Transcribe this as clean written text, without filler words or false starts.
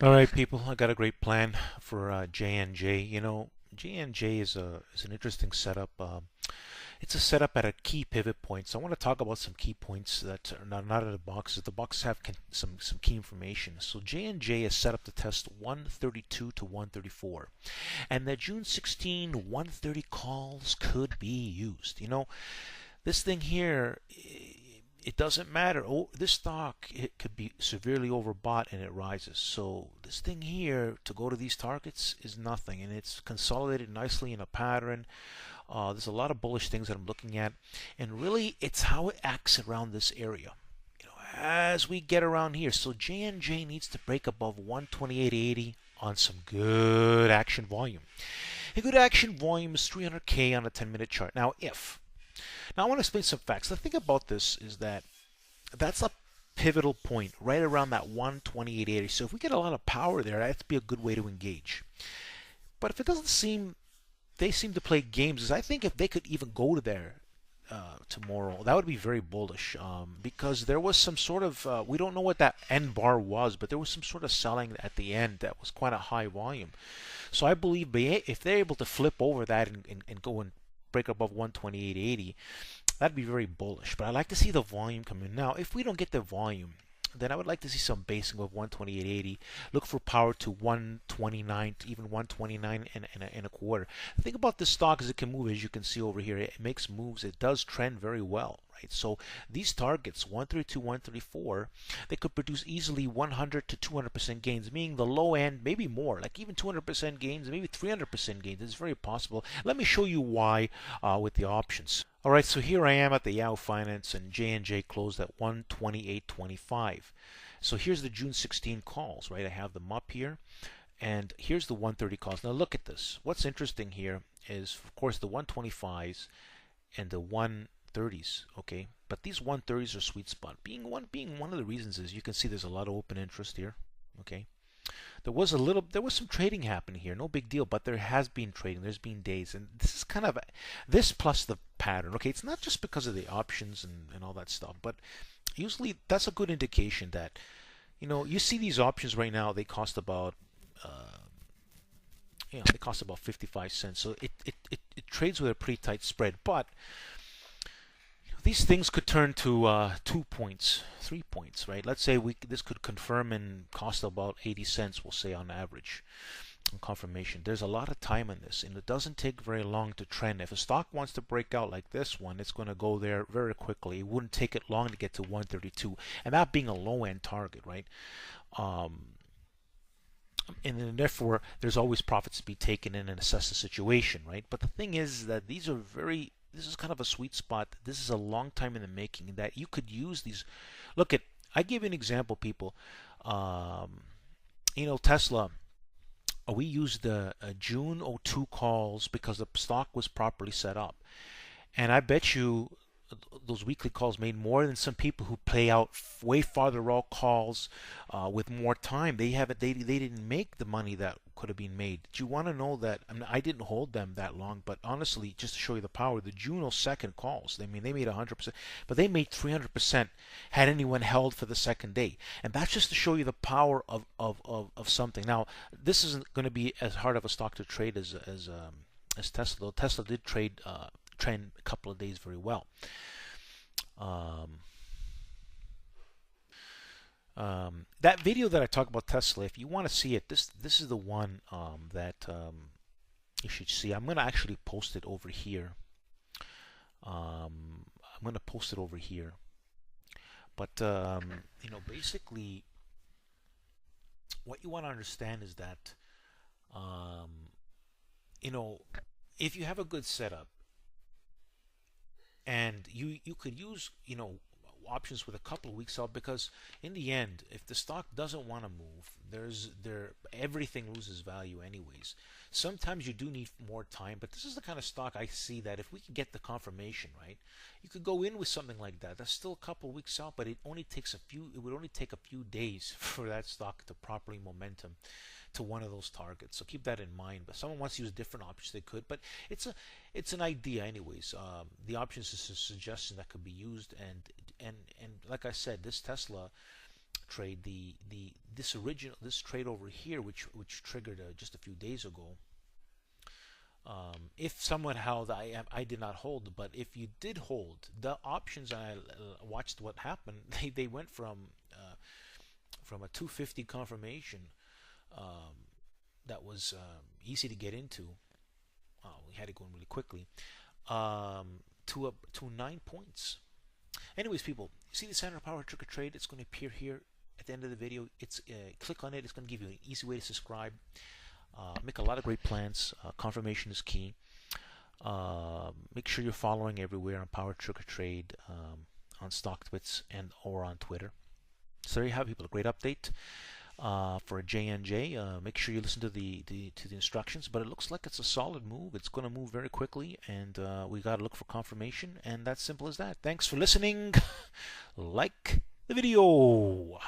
All right, people. I got a great plan for JNJ. JNJ is an interesting setup. It's a setup at a key pivot point. So I want to talk about some key points that are not in the boxes. The boxes have some key information. So JNJ is set up to test 132 to 134, and the June 16 130 calls could be used. This thing here, it doesn't matter. Oh, this stock, it could be severely overbought and it rises. So this thing here to go to these targets is nothing, and it's consolidated nicely in a pattern. There's a lot of bullish things that I'm looking at, and really it's how it acts around this area. As we get around here, so JNJ needs to break above 128.80 on some good action volume. A good action volume is 300K on a 10-minute chart. Now I want to explain some facts. The thing about this is that that's a pivotal point right around that 128.80. So if we get a lot of power there, that'd be a good way to engage. But if it doesn't seem, they seem to play games. I think if they could even go to there tomorrow, that would be very bullish, because there was some sort of, we don't know what that end bar was, but there was some sort of selling at the end that was quite a high volume. So I believe if they're able to flip over that and go and break above 128.80, that'd be very bullish. But I like to see the volume come in. Now, if we don't get the volume, then I would like to see some basing of 128.80. Look for power to 129, to even 129 and a quarter. The thing about this stock is it can move, as you can see over here. It makes moves. It does trend very well, right? So these targets, 132, 134, they could produce easily 100 to 200% gains, meaning the low end, maybe more, like even 200% gains, maybe 300% gains. It's very possible. Let me show you why with the options. All right, so here I am at the Yahoo Finance, and JNJ closed at 128.25. So here's the June 16 calls, right? I have them up here, and here's the 130 calls. Now look at this. What's interesting here is, of course, the 125s and the 130s, okay? But these 130s are sweet spot. Being one of the reasons is you can see there's a lot of open interest here, okay? There was some trading happening here, no big deal, but there has been trading. There's been days, and this is kind of this plus the pattern. Okay, it's not just because of the options and all that stuff, but usually that's a good indication that you see these options right now. They cost about they cost about 55 cents, so it trades with a pretty tight spread, but these things could turn to 2 points, 3 points, right? Let's say this could confirm and cost about 80 cents, we'll say on average, on confirmation. There's a lot of time in this, and it doesn't take very long to trend. If a stock wants to break out like this one, it's going to go there very quickly. It wouldn't take it long to get to 132, and that being a low-end target, right? And then therefore, there's always profits to be taken in and assess the situation, right? But the thing is that this is kind of a sweet spot. This is a long time in the making that you could use these. I give you an example, people. Tesla. We used the June '02 calls because the stock was properly set up, and I bet you those weekly calls made more than some people who play out way farther out calls with more time. They didn't make the money that could have been made. Do you want to know that? I mean, I didn't hold them that long, but honestly, just to show you the power, the June '02 calls, they made 100%, but they made 300% had anyone held for the second day. And that's just to show you the power of something. Now, this isn't going to be as hard of a stock to trade as Tesla, though. Tesla did trend a couple of days very well. That video that I talk about Tesla, if you want to see it, this is the one that you should see. I'm going to actually post it over here. I'm going to post it over here. But basically, what you want to understand is that if you have a good setup, and you could use options with a couple of weeks out, because in the end, if the stock doesn't want to move, everything loses value anyways. Sometimes you do need more time, but this is the kind of stock I see that if we can get the confirmation, right, you could go in with something like that. That's still a couple of weeks out, but it would only take a few days for that stock to properly momentum to one of those targets. So keep that in mind. But someone wants to use different options, they could. But it's an idea, anyways. The options is a suggestion that could be used, and like I said, this Tesla trade, this trade over here, which triggered just a few days ago. If someone held, I did not hold, but if you did hold the options, and I watched what happened, they went from a 250 confirmation that was easy to get into. We had it going really quickly to 9 points. Anyways, people, see the center power trigger trade? It's going to appear here at the end of the video. It's click on it. It's going to give you an easy way to subscribe. Make a lot of great plans. Confirmation is key. Make sure you're following everywhere on Power Trigger Trade, on StockTwits, and or on Twitter. So there you have it, people. A great update for JNJ. Make sure you listen to the instructions. But it looks like it's a solid move. It's going to move very quickly, and we got to look for confirmation. And that's simple as that. Thanks for listening. Like the video.